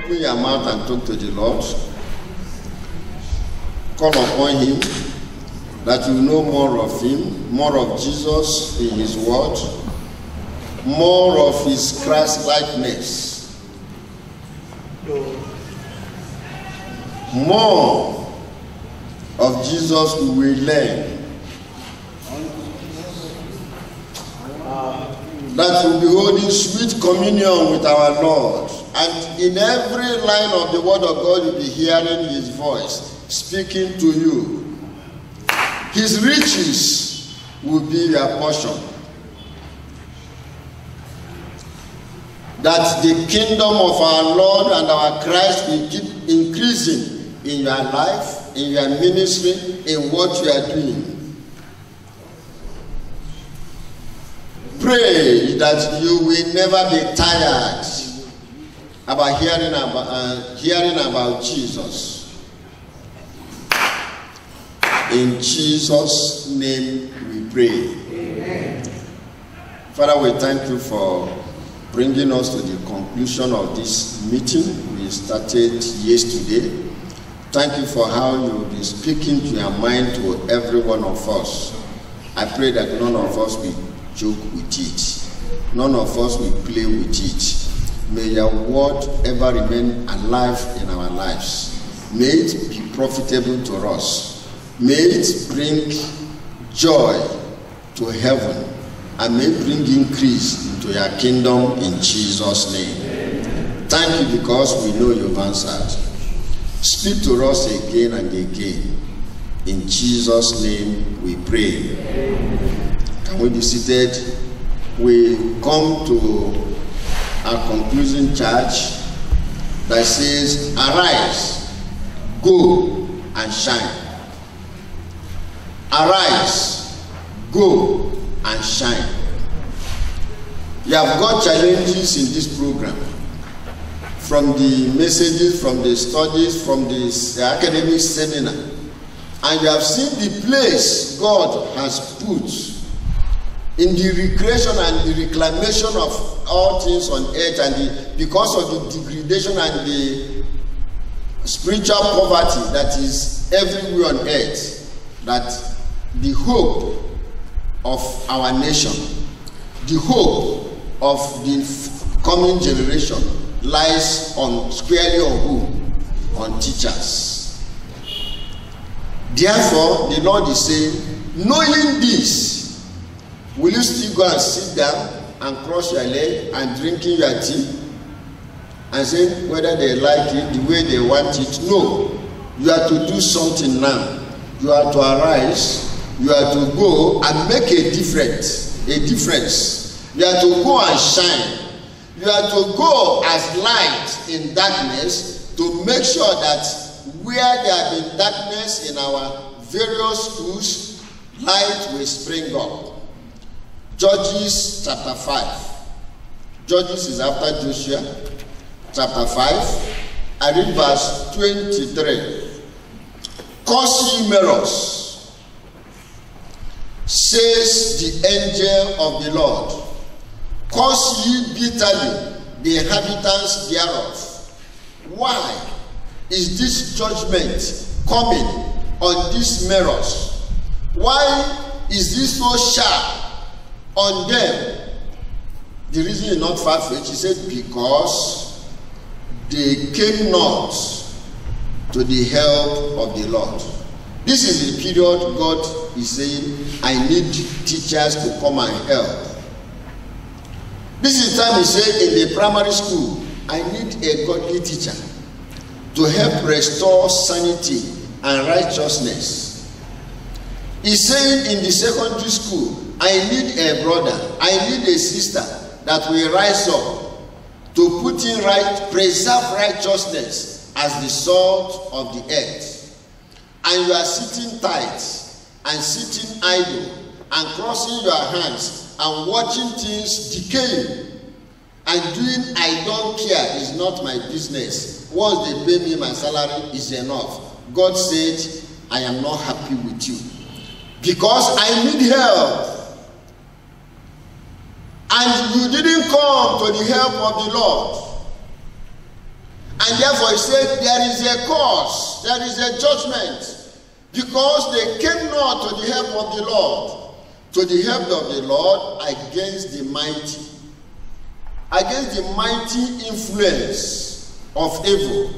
open your mouth and talk to the Lord. Call upon him that you know more of him, more of Jesus in his word, more of his Christ-likeness, more of Jesus we will learn. That we'll be holding sweet communion with our Lord. And in every line of the word of God, you'll be hearing his voice speaking to you. His riches will be your portion. That the kingdom of our Lord and our Christ will keep increasing in your life, in your ministry, in what you are doing. Pray that you will never be tired about hearing about Jesus. In Jesus' name we pray. Amen. Father, we thank you for bringing us to the conclusion of this meeting we started yesterday. Thank you for how you've been speaking to your mind to every one of us. I pray that none of us will joke with it. None of us will play with it. May your word ever remain alive in our lives. May it be profitable to us. May it bring joy to heaven, and may it bring increase into your kingdom in Jesus' name. Amen. Thank you because we know you've answered. Speak to us again and again. In Jesus' name we pray. Amen. Can we be seated? We come to our conclusion charge that says, arise, go and shine. Arise, go and shine. You have got challenges in this program. From the messages, from the studies, from the academic seminar. And you have seen the place God has put in the recreation and the reclamation of all things on earth, and because of the degradation and the spiritual poverty that is everywhere on earth, that the hope of our nation, the hope of the coming generation lies on squarely on who? On teachers. Therefore, the Lord is saying, knowing this, will you still go and sit down and cross your leg and drinking your tea and say whether they like it the way they want it? No. You have to do something now. You have to arise. You have to go and make a difference. You have to go and shine. You have to go as light in darkness to make sure that where there have been darkness in our various schools, light will spring up. Judges chapter 5. Judges is after Joshua. Chapter 5. I read verse 23. Curse ye mirrors, says the angel of the Lord. Curse ye bitterly the inhabitants thereof. Why is this judgment coming on these mirrors? Why is this so sharp on them? The reason is not far-fetched. He said, because they came not to the help of the Lord. This is the period God is saying, I need teachers to come and help. This is the time he said in the primary school, I need a godly teacher to help restore sanity and righteousness. He's saying in the secondary school, I need a brother, I need a sister that will rise up to put in preserve righteousness as the salt of the earth. And you are sitting tight and sitting idle and crossing your hands and watching things decaying and doing I don't care is not my business. Once they pay me my salary is enough. God said, I am not happy with you because I need help. And you didn't come to the help of the Lord. And therefore he said, there is a cause, there is a judgment, because they came not to the help of the Lord, to the help of the Lord against the mighty influence of evil,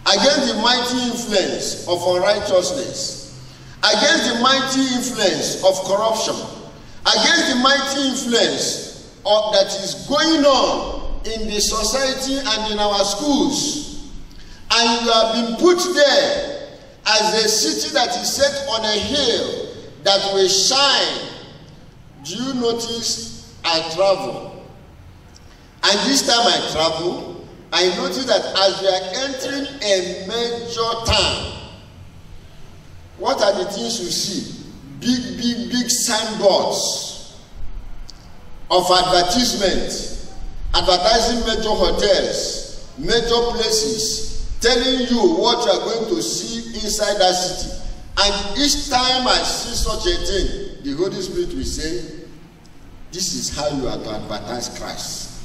against the mighty influence of unrighteousness, against the mighty influence of corruption, against the mighty influence that is going on in the society and in our schools. And you have been put there as a city that is set on a hill that will shine. Do you notice I travel? And this time I travel, I notice that as we are entering a major town, what are the things you see? Big signboards of advertisement, advertising major hotels, major places, telling you what you are going to see inside that city. And each time I see such a thing, the Holy Spirit will say, this is how you are to advertise Christ.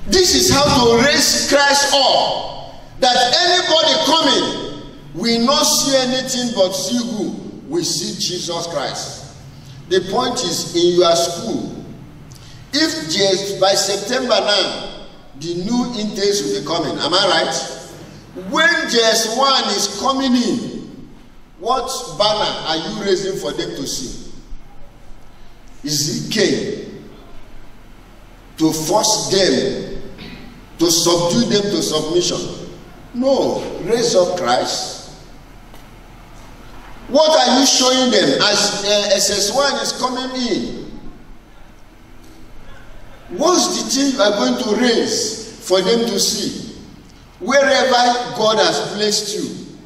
This is how to raise Christ up, that anybody coming will not see anything but see who? We see Jesus Christ. The point is, in your school, if just by September now, the new intakes will be coming, am I right? When just one is coming in, what banner are you raising for them to see? Is it Cain? To force them, to subdue them to submission? No, raise up Christ. What are you showing them as SS1 is coming in? What's the thing you are going to raise for them to see? Wherever God has placed you.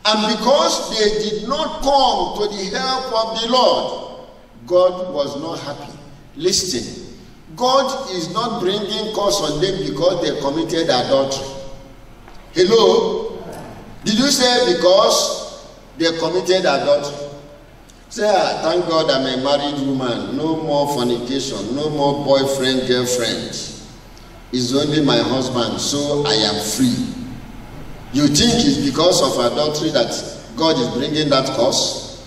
And because they did not come to the help of the Lord, God was not happy. Listen, God is not bringing curse on them because they committed adultery. Hello? Did you say because they committed adultery? Say, thank God I'm a married woman. No more fornication. No more boyfriend, girlfriend. It's only my husband, so I am free. You think it's because of adultery that God is bringing that curse?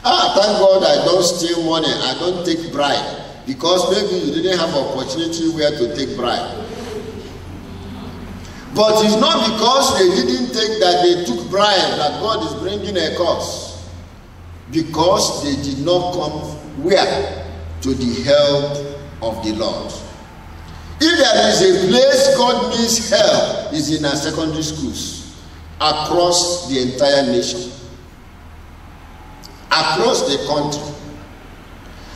Thank God I don't steal money. I don't take bribe. Because maybe you didn't have opportunity where to take bribe. But it's not because they didn't take that they took bribe that God is bringing a curse. Because they did not come where? To the help of the Lord. If there is a place God needs help, is in our secondary schools across the entire nation, across the country.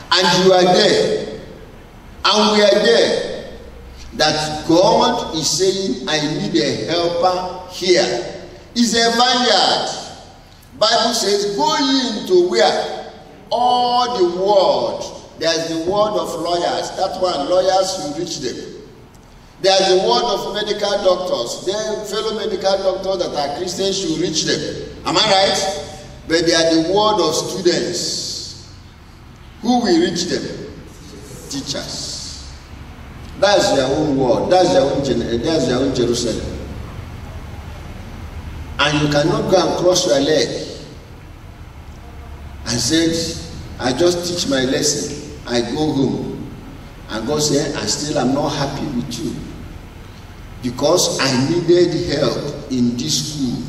And you are there, and we are there, that God is saying, I need a helper here. It's a vineyard. Bible says, go ye into where? All the world. There's the word of lawyers. That one, lawyers, you reach them. There's the word of medical doctors. Their fellow medical doctors that are Christians, you reach them. Am I right? But they are the word of students. Who will reach them? Teachers. That's their own word. That's their own Jerusalem. And you cannot go and cross your leg and say, I just teach my lesson. I go home. And God said, I still am not happy with you. Because I needed help in this school.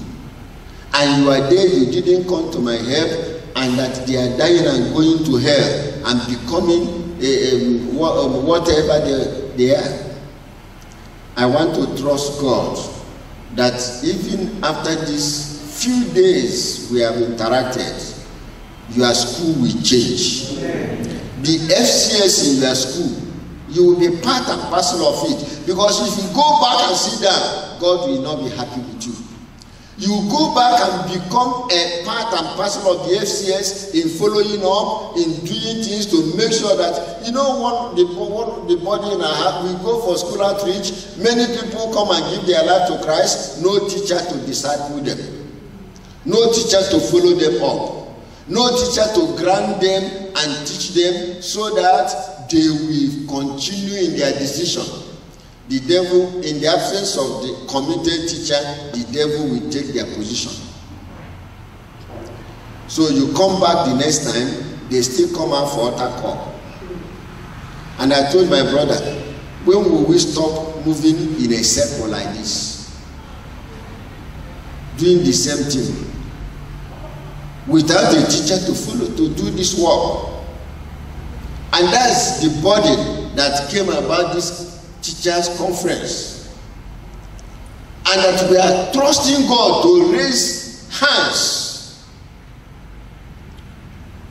And you are there, you didn't come to my help, and that they are dying and going to hell and becoming whatever they are. I want to trust God that even after these few days we have interacted, your school will change. The FCS in your school, you will be part and parcel of it. Because if you go back and sit down, God will not be happy with you. You go back and become a part and parcel of the FCS in following up, in doing things to make sure that, you know, the body in our heart, we go for school outreach, many people come and give their life to Christ, no teacher to disciple them, no teacher to follow them up, no teacher to grant them and teach them so that they will continue in their decision. the devil, in the absence of the committed teacher, the devil will take their position. So you come back the next time, they still come out for altar call. And I told my brother, when will we stop moving in a circle like this? Doing the same thing. Without a teacher to follow, to do this work. And that's the body that came about this teachers' conference. And that we are trusting God to raise hands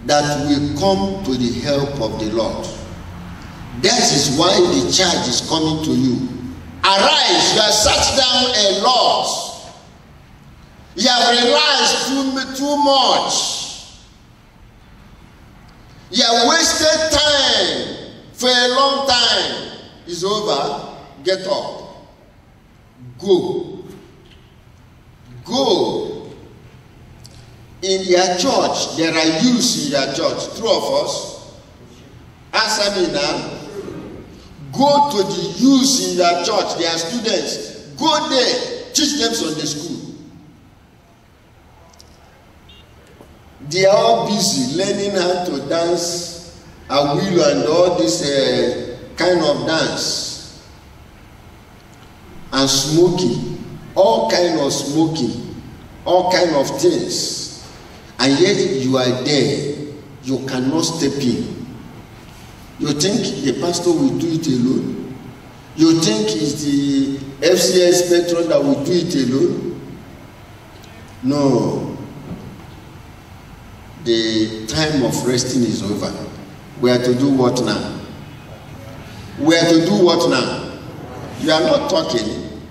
that will come to the help of the Lord. That is why the charge is coming to you. Arise, you have sat down a lot. You have realized too much. You have wasted time for a long time. It's over. Get up. Go. Go. In your church, there are youths in your church. True of us? Answer me now. Go to the youths in your church. They are students. Go there. Teach them Sunday school. They are all busy learning how to dance a wheel and all this kind of dance. And smoking. All kind of smoking. All kind of things. And yet you are there. You cannot step in. You think the pastor will do it alone? You think it's the FCS patron that will do it alone? No. The time of resting is over. We are to do what now? We are to do what now? You are not talking.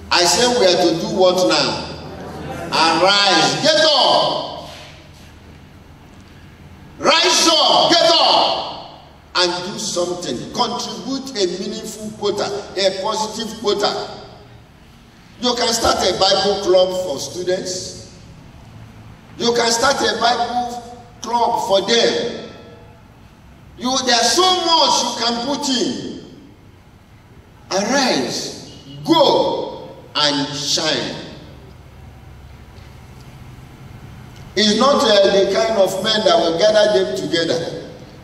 I say we are to do what now? Arise. Get up. Rise up. Get up. And do something. Contribute a meaningful quota, a positive quota. You can start a Bible club for students. You can start a Bible club for them. There's so much you can put in. Arise, go and shine. It's not the kind of men that will gather them together.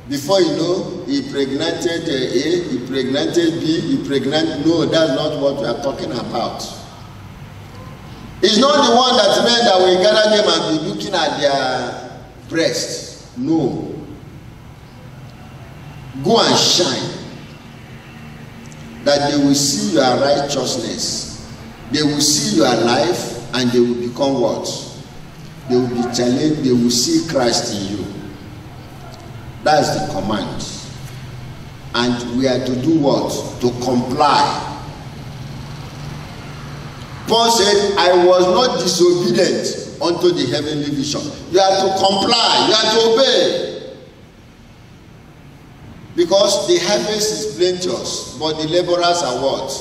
Before you know, he impregnated A, he impregnated B, no, that's not what we are talking about. It's not the one that men that will gather them and be looking at their breast. No. Go and shine. That they will see your righteousness. They will see your life and they will become what? They will be challenged. They will see Christ in you. That's the command. And we are to do what? To comply. Paul said, I was not disobedient unto the heavenly vision. You are to comply. You are to obey. Because the harvest is plenteous, but the laborers are what?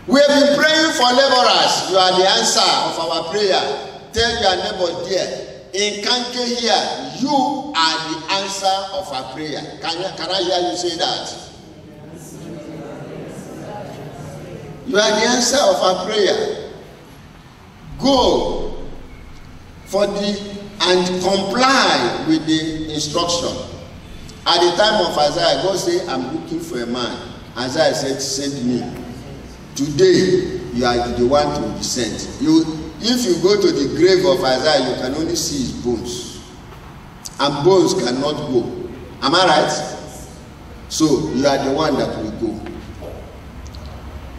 We have been praying for laborers. You are the answer of our prayer. Tell your neighbor there, in Kanke here, you are the answer of our prayer. Can I hear you say that? You are the answer of our prayer. Go and comply with the instruction. At the time of Isaiah, God said, I'm looking for a man. Isaiah said, send me. Today, you are the one to be sent. If you go to the grave of Isaiah, you can only see his bones. And bones cannot go. Am I right? So, you are the one that will go.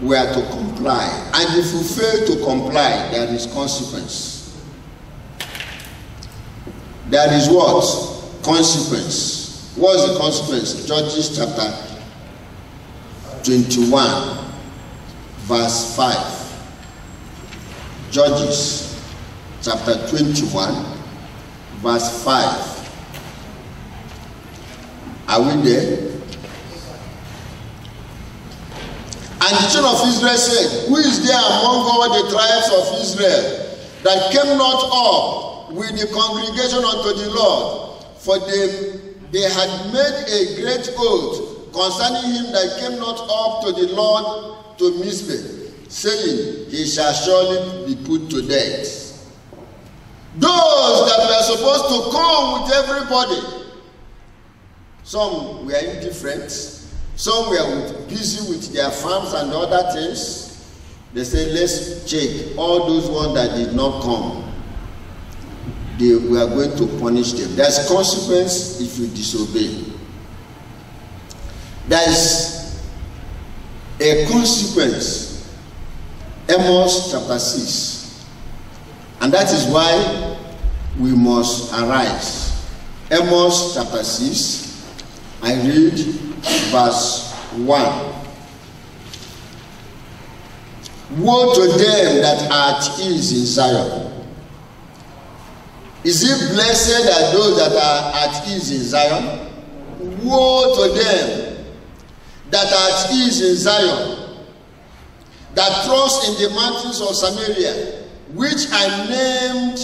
We are to comply. And if you fail to comply, there is consequence. There is what? Consequence. What is the consequence? Judges chapter 21, verse 5. Judges chapter 21, verse 5. Are we there? And the children of Israel said, who is there among all the tribes of Israel that came not up with the congregation unto the Lord? For they had made a great oath concerning him that came not up to the Lord to Mizpeh, saying, he shall surely be put to death. Those that were supposed to come with everybody, some were indifferent, some were busy with their farms and other things. They said, let's check all those ones that did not come. We are going to punish them. There's consequence if you disobey. There's a consequence. Amos chapter 6. And that is why we must arise. Amos chapter 6. I read verse 1. Woe to them that are at ease in Zion. Is it blessed are those that are at ease in Zion? Woe to them that are at ease in Zion, that trust in the mountains of Samaria, which I named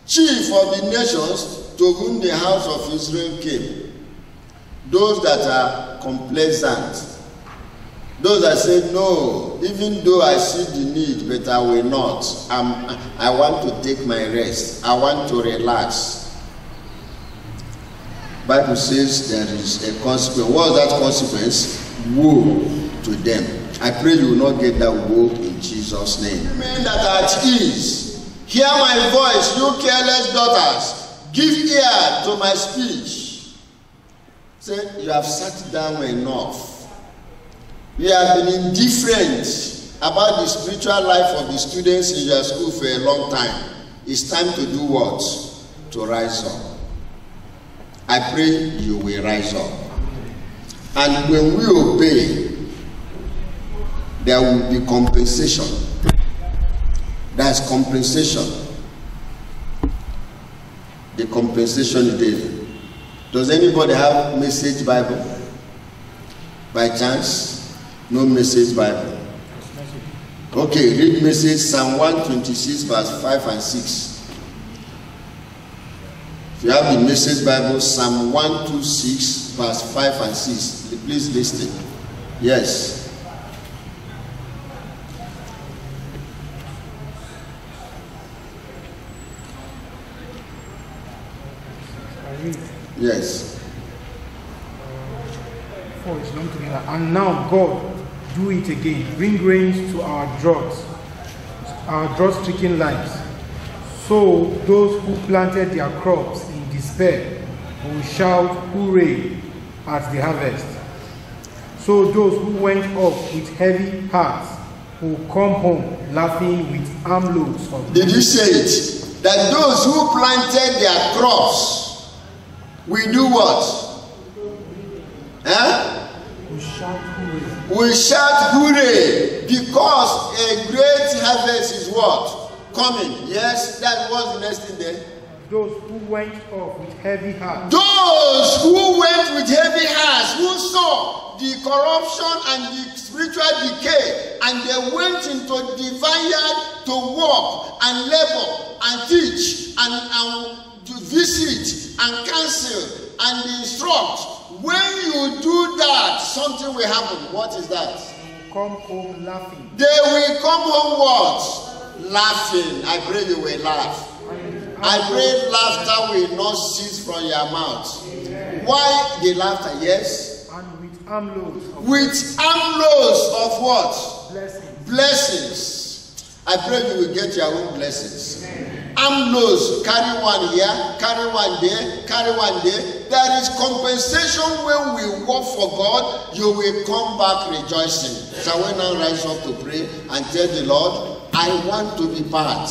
chief of the nations, to whom the house of Israel came. Those that are complacent. Those that say, no, even though I see the need, but I will not. I want to take my rest. I want to relax. Bible says there is a consequence. What is that consequence? Woe to them. I pray you will not get that woe in Jesus' name. Men that are at ease, hear my voice, you careless daughters. Give ear to my speech. Say, you have sat down enough. You have been indifferent about the spiritual life of the students in your school for a long time. It's time to do what? To rise up. I pray you will rise up. And when we obey, there will be compensation. That's compensation. The compensation is there. Does anybody have Message Bible? By chance? No Message Bible. Okay, read Message Psalm 126 verse 5 and 6. If you have the Message Bible, Psalm 126 verse 5 and 6. Please listen. Yes. Yes. It's long together. And now, God, do it again. Bring rains to our drought-stricken lives. So those who planted their crops in despair will shout hooray at the harvest. So those who went off with heavy hearts will come home laughing with armloads of. Did you say it? That those who planted their crops will do what? We shout hooray. We shout hooray because a great harvest is what? Coming. Yes, that was the next thing there. Those who went off with heavy hearts. Those who went with heavy hearts, who saw the corruption and the spiritual decay, and they went into the vineyard to work and labor and teach and to visit and counsel and instruct. When you do that, something will happen. What is that? Come home laughing. They will come home what? Laughing. I pray you will laugh. I pray laughter will not cease from your mouth. Amen. Why the laughter? Yes. And with armloads. With armloads of what? Blessings. Blessings. I pray you will get your own blessings. Armloads. Carry one here, carry one there, carry one there. There is compensation when we work for God. You will come back rejoicing. Shall we now rise up to pray and tell the Lord, I want to be part.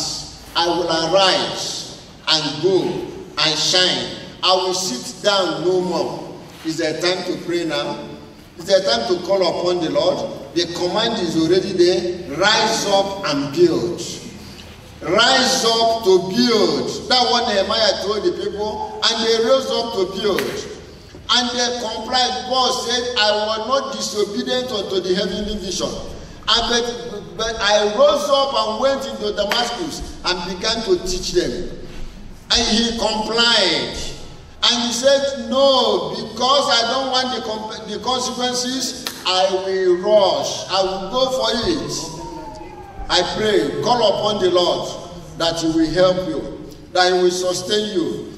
I will arise and go and shine. I will sit down no more. Is there time to pray now? Is there time to call upon the Lord? The command is already there. Rise up and build. Rise up to build. That's what Nehemiah told the people, and they rose up to build. And they complied. Paul said, I was not disobedient unto the heavenly vision. But I rose up and went into Damascus and began to teach them. And he complied. And he said, no, because I don't want the consequences, I will rush. I will go for it. I pray, call upon the Lord that he will help you, that he will sustain you.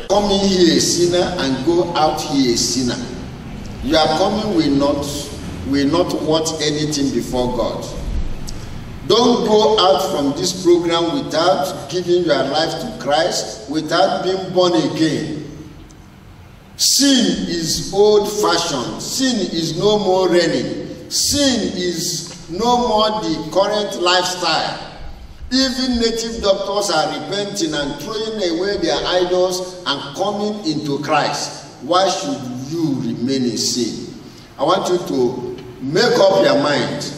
Come in here a sinner and go out here a sinner. Your coming will not want anything before God. Don't go out from this program without giving your life to Christ, without being born again. Sin is old-fashioned. Sin is no more reigning. Sin is no more the current lifestyle. Even native doctors are repenting and throwing away their idols and coming into Christ. Why should you remain in sin? I want you to make up your mind.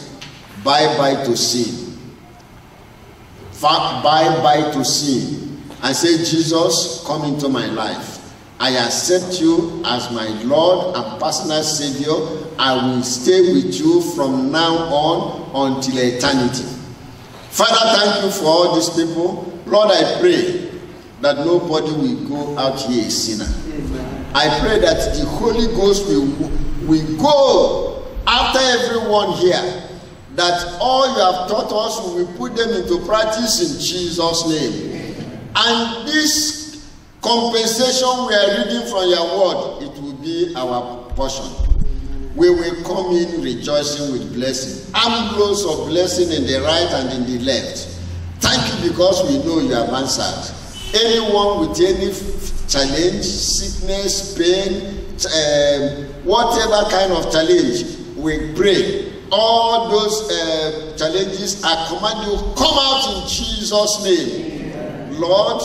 Bye-bye to sin. Bye-bye to sin. And say, Jesus, come into my life. I accept you as my Lord and personal Savior. I will stay with you from now on until eternity. Father, thank you for all these people. Lord, I pray that nobody will go out here a sinner. Amen. I pray that the Holy Ghost will go after everyone here, that all you have taught us, we will put them into practice in Jesus' name. And this compensation we are reading from your word, it will be our portion. We will come in rejoicing with blessing. Armloads of blessing in the right and in the left. Thank you because we know you have answered. Anyone with any challenge, sickness, pain, whatever kind of challenge, we pray. All those challenges are commanded to come out in Jesus' name. Lord,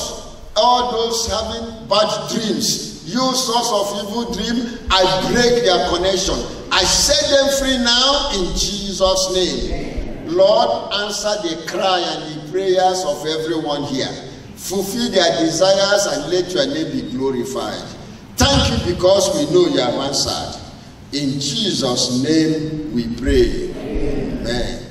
all those having bad dreams, you source of evil dream, I break their connection. I set them free now in Jesus' name. Lord, answer the cry and the prayers of everyone here. Fulfill their desires and let your name be glorified. Thank you because we know you have answered. In Jesus' name we pray. Amen.